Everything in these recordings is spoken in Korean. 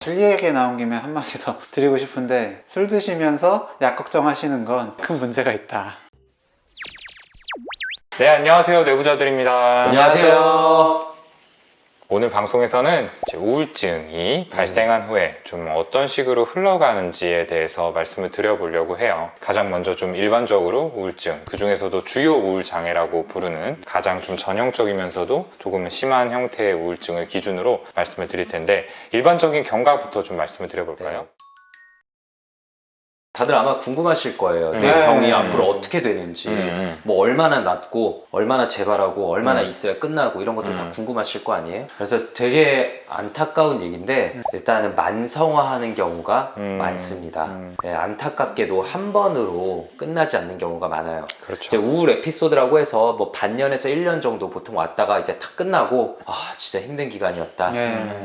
술 얘기 나온 김에 한마디 더 드리고 싶은데, 술 드시면서 약 걱정하시는 건 큰 문제가 있다. 네, 안녕하세요. 내부자들입니다. 안녕하세요. 오늘 방송에서는 이제 우울증이 발생한 후에 좀 어떤 식으로 흘러가는지에 대해서 말씀을 드려보려고 해요. 가장 먼저 좀 일반적으로 우울증, 그 중에서도 주요 우울장애라고 부르는 가장 좀 전형적이면서도 조금은 심한 형태의 우울증을 기준으로 말씀을 드릴 텐데, 일반적인 경과부터 좀 말씀을 드려볼까요? 다들 아마 궁금하실 거예요. 내 네. 병이 앞으로 어떻게 되는지, 뭐 얼마나 낫고, 얼마나 재발하고, 얼마나 있어야 끝나고 이런 것들 다 궁금하실 거 아니에요? 그래서 되게 안타까운 얘기인데 일단은 만성화하는 경우가 많습니다. 네, 안타깝게도 한 번으로 끝나지 않는 경우가 많아요. 이제 그렇죠. 우울 에피소드라고 해서 뭐 반년에서 1년 정도 보통 왔다가 이제 다 끝나고 진짜 힘든 기간이었다.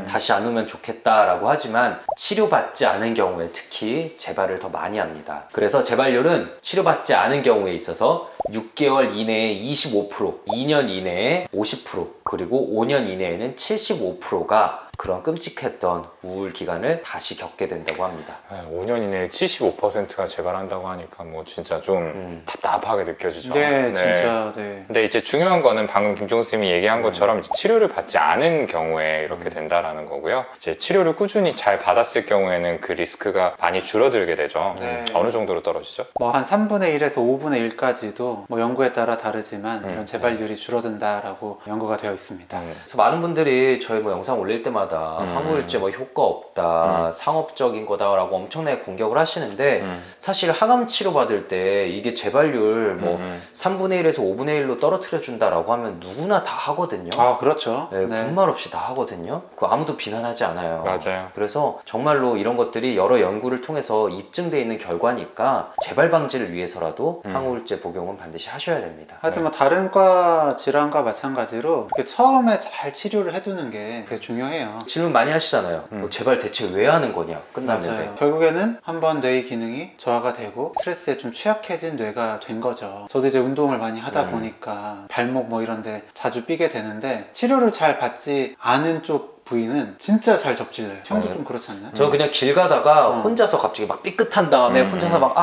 다시 안 오면 좋겠다라고 하지만 치료받지 않은 경우에 특히 재발을 더 많이 합니다. 그래서 재발률은 치료받지 않은 경우에 있어서 6개월 이내에 25%, 2년 이내에 50%, 그리고 5년 이내에는 75%가 그런 끔찍했던 우울 기간을 다시 겪게 된다고 합니다. 5년 이내에 75%가 재발한다고 하니까 뭐 진짜 좀 답답하게 느껴지죠. 네, 진짜. 네. 근데 이제 중요한 거는 방금 김종수 쌤이 얘기한 것처럼 이제 치료를 받지 않은 경우에 이렇게 된다라는 거고요. 이제 치료를 꾸준히 잘 받았을 경우에는 그 리스크가 많이 줄어들게 되죠. 네. 어느 정도로 떨어지죠? 뭐 한 3분의 1에서 5분의 1까지도 뭐 연구에 따라 다르지만 이런 재발률이 줄어든다라고 연구가 되어 있습니다. 그래서 많은 분들이 저희 뭐 영상 올릴 때마다 항우울제 뭐 효과 없다, 상업적인 거다라고 엄청나게 공격을 하시는데 사실 항암 치료 받을 때 이게 재발률 뭐 3분의 1에서 5분의 1로 떨어뜨려 준다라고 하면 누구나 다 하거든요. 아, 그렇죠. 네, 군말 없이 다 하거든요. 그 아무도 비난하지 않아요. 맞아요. 그래서 정말로 이런 것들이 여러 연구를 통해서 입증되어 있는 결과니까 재발 방지를 위해서라도 항우울제 복용은 반드시 하셔야 됩니다. 하여튼 뭐 다른 과 질환과 마찬가지로 이렇게 처음에 잘 치료를 해두는 게 되게 중요해요. 질문 많이 하시잖아요. 뭐 재발 대체 왜 하는 거냐, 끝났는데. 맞아요. 결국에는 한번 뇌의 기능이 저하가 되고 스트레스에 좀 취약해진 뇌가 된 거죠. 저도 이제 운동을 많이 하다 보니까 발목 뭐 이런 데 자주 삐게 되는데, 치료를 잘 받지 않은 쪽 부위는 진짜 잘 접질려요. 형도 좀 그렇지 않나요? 저 그냥 길 가다가 혼자서 갑자기 막 삐끗한 다음에 혼자서 막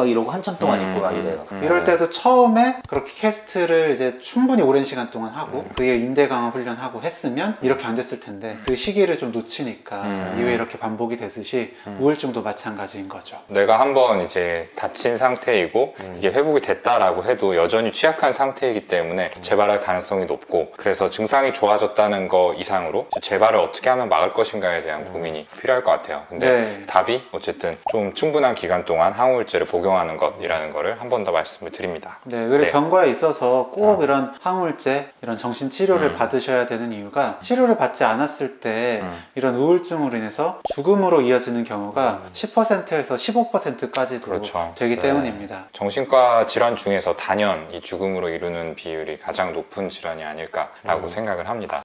이러고 한참 동안 있고 막 이래요. 이럴 때도 처음에 그렇게 캐스트를 이제 충분히 오랜 시간 동안 하고 그게 인대 강화 훈련하고 했으면 이렇게 안 됐을 텐데, 그 시기를 좀 놓치니까 이후에 이렇게 반복이 되듯이 우울증도 마찬가지인 거죠. 내가 한번 이제 다친 상태이고 이게 회복이 됐다라고 해도 여전히 취약한 상태이기 때문에 재발할 가능성이 높고, 그래서 증상이 좋아졌다는 거 이상으로 재발을 어떻게 하면 막을 것인가에 대한 고민이 필요할 것 같아요. 근데 답이 어쨌든 좀 충분한 기간 동안 항우울제를 복용하는 것이라는 거를 한 번 더 말씀을 드립니다. 네, 그리고 경과에 있어서 꼭 이런 항우울제, 이런 정신치료를 받으셔야 되는 이유가, 치료를 받지 않았을 때 이런 우울증으로 인해서 죽음으로 이어지는 경우가 10%에서 15%까지도 그렇죠. 되기 때문입니다. 정신과 질환 중에서 단연 이 죽음으로 이루는 비율이 가장 높은 질환이 아닐까라고 생각을 합니다.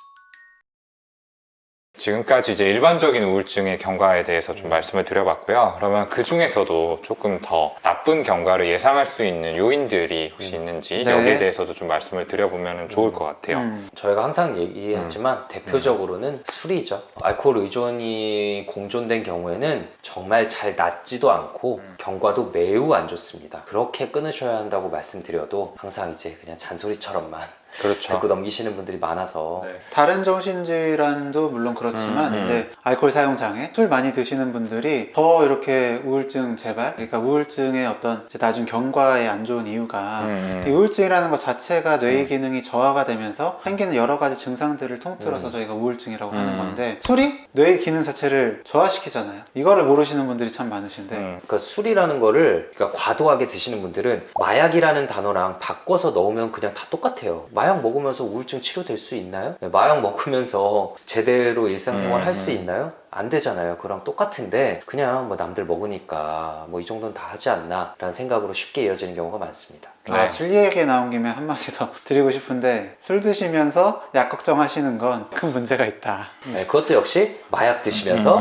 지금까지 이제 일반적인 우울증의 경과에 대해서 좀 말씀을 드려봤고요. 그러면 그 중에서도 조금 더 나쁜 경과를 예상할 수 있는 요인들이 혹시 있는지 여기에 대해서도 좀 말씀을 드려보면 좋을 것 같아요. 저희가 항상 얘기했지만 대표적으로는 술이죠. 알코올 의존이 공존된 경우에는 정말 잘 낫지도 않고 경과도 매우 안 좋습니다. 그렇게 끊으셔야 한다고 말씀드려도 항상 이제 그냥 잔소리처럼만 그렇죠. 듣고 넘기시는 분들이 많아서 다른 정신질환도 물론 그렇지만 알코올 사용 장애, 술 많이 드시는 분들이 더 이렇게 우울증 재발, 그러니까 우울증의 어떤 나중 경과에 안 좋은 이유가 이 우울증이라는 것 자체가 뇌의 기능이 저하가 되면서 생기는 여러 가지 증상들을 통틀어서 저희가 우울증이라고 하는 건데, 술이 뇌의 기능 자체를 저하시키잖아요. 이거를 모르시는 분들이 참 많으신데 그러니까 술이라는 거를 과도하게 드시는 분들은 마약이라는 단어랑 바꿔서 넣으면 그냥 다 똑같아요. 마약 먹으면서 우울증 치료될 수 있나요? 마약 먹으면서 제대로 일상생활 할 수 있나요? 안 되잖아요. 그랑 똑같은데 그냥 뭐 남들 먹으니까 뭐 이 정도는 다 하지 않나 라는 생각으로 쉽게 이어지는 경우가 많습니다. 술 얘기 나온 김에 한마디 더 드리고 싶은데, 술 드시면서 약 걱정하시는 건 큰 문제가 있다. 그것도 역시 마약 드시면서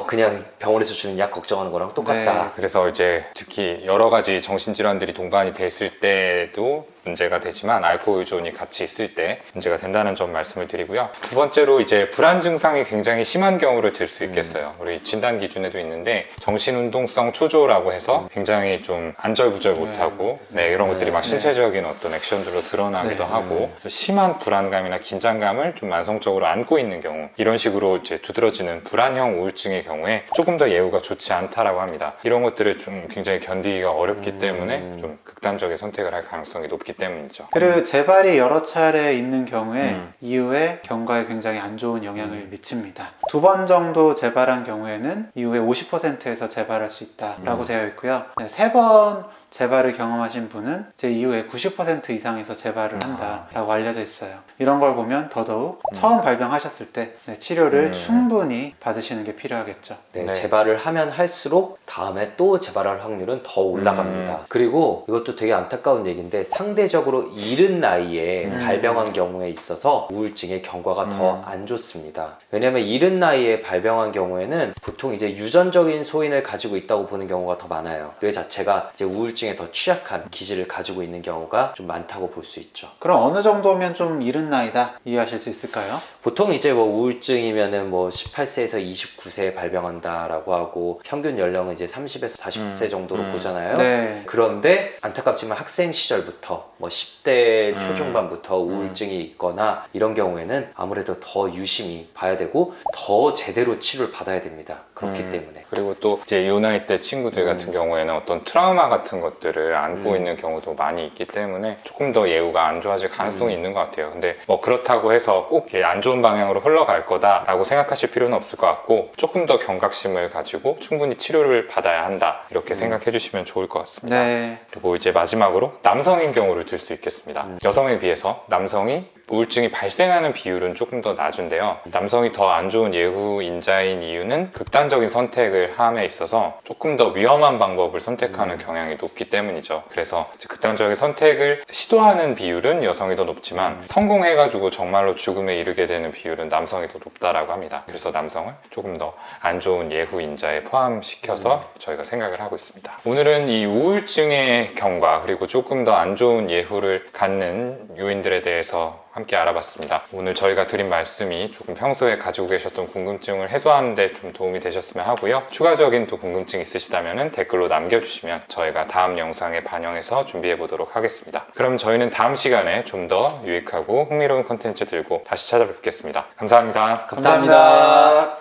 그냥 병원에서 주는 약 걱정하는 거랑 똑같다. 그래서 이제 특히 여러 가지 정신질환들이 동반이 됐을 때도 문제가 되지만 알코올 의존이 같이 있을 때 문제가 된다는 점 말씀을 드리고요. 두 번째로 이제 불안 증상이 굉장히 심한 경우를 들 수 있겠어요. 우리 진단 기준에도 있는데 정신운동성 초조라고 해서 굉장히 좀 안절부절 못하고 이런 것들이 막 신체적인 어떤 액션들로 드러나기도 하고 심한 불안감이나 긴장감을 좀 만성적으로 안고 있는 경우, 이런 식으로 이제 두드러지는 불안형 우울증의 경우에 조금 더 예후가 좋지 않다라고 합니다. 이런 것들을 좀 굉장히 견디기가 어렵기 때문에 좀 극단적인 선택을 할 가능성이 높기 때문이죠. 그리고 재발이 여러 차례 있는 경우에 이후에 경과에 굉장히 안 좋은 영향을 미칩니다. 2번 정도 재발한 경우에는 이후에 50%에서 재발할 수 있다라고 되어 있고요. 3번 재발을 경험하신 분은 제 이후에 90% 이상에서 재발을 한다라고 알려져 있어요. 이런 걸 보면 더더욱 처음 발병하셨을 때 치료를 충분히 받으시는 게 필요하겠죠. 네, 재발을 하면 할수록 다음에 또 재발할 확률은 더 올라갑니다. 그리고 이것도 되게 안타까운 얘기인데 상대적으로 이른 나이에 발병한 경우에 있어서 우울증의 경과가 더 안 좋습니다. 왜냐하면 이른 나이에 발병한 경우에는 보통 이제 유전적인 소인을 가지고 있다고 보는 경우가 더 많아요. 뇌 자체가 이제 우울증에 더 취약한 기질을 가지고 있는 경우가 좀 많다고 볼 수 있죠. 그럼 어느 정도면 좀 이른 나이다 이해하실 수 있을까요? 보통 이제 뭐 우울증이면은 뭐 18세에서 29세에 발병한다라고 하고 평균 연령은 이제 30에서 40세 정도로 보잖아요. 네. 그런데 안타깝지만 학생 시절부터 뭐 10대 초중반부터 우울증이 있거나 이런 경우에는 아무래도 더 유심히 봐야 되고 더 제대로 치료를 받아야 됩니다. 그렇기 때문에. 그리고 또 이제 요 나이 때 친구들 같은 경우에는 어떤 트라우마 같은 것들을 안고 있는 경우도 많이 있기 때문에 조금 더 예후가 안 좋아질 가능성이 있는 것 같아요. 근데 뭐 그렇다고 해서 꼭 이렇게 안 좋은 방향으로 흘러갈 거다라고 생각하실 필요는 없을 것 같고, 조금 더 경각심을 가지고 충분히 치료를 받아야 한다 이렇게 생각해 주시면 좋을 것 같습니다. 네. 그리고 이제 마지막으로 남성인 경우를 들 수 있겠습니다. 여성에 비해서 남성이 우울증이 발생하는 비율은 조금 더 낮은데요. 남성이 더 안 좋은 예후인자인 이유는 극단적인 선택을 함에 있어서 조금 더 위험한 방법을 선택하는 경향이 높기 때문이죠. 그래서 이제 극단적인 선택을 시도하는 비율은 여성이 더 높지만 성공해가지고 정말로 죽음에 이르게 되는 비율은 남성이 더 높다라고 합니다. 그래서 남성을 조금 더 안 좋은 예후인자에 포함시켜서 저희가 생각을 하고 있습니다. 오늘은 이 우울증의 경과 그리고 조금 더 안 좋은 예후를 갖는 요인들에 대해서 함께 알아봤습니다. 오늘 저희가 드린 말씀이 조금 평소에 가지고 계셨던 궁금증을 해소하는 데 좀 도움이 되셨으면 하고요. 추가적인 또 궁금증 있으시다면 댓글로 남겨주시면 저희가 다음 영상에 반영해서 준비해 보도록 하겠습니다. 그럼 저희는 다음 시간에 좀 더 유익하고 흥미로운 컨텐츠 들고 다시 찾아뵙겠습니다. 감사합니다. 감사합니다.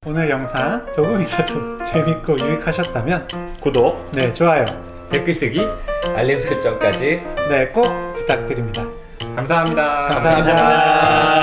오늘 영상 조금이라도 재밌고 유익하셨다면 구독, 네, 좋아요. 댓글 쓰기, 알림 설정까지 네, 꼭 부탁드립니다. 감사합니다. 감사합니다.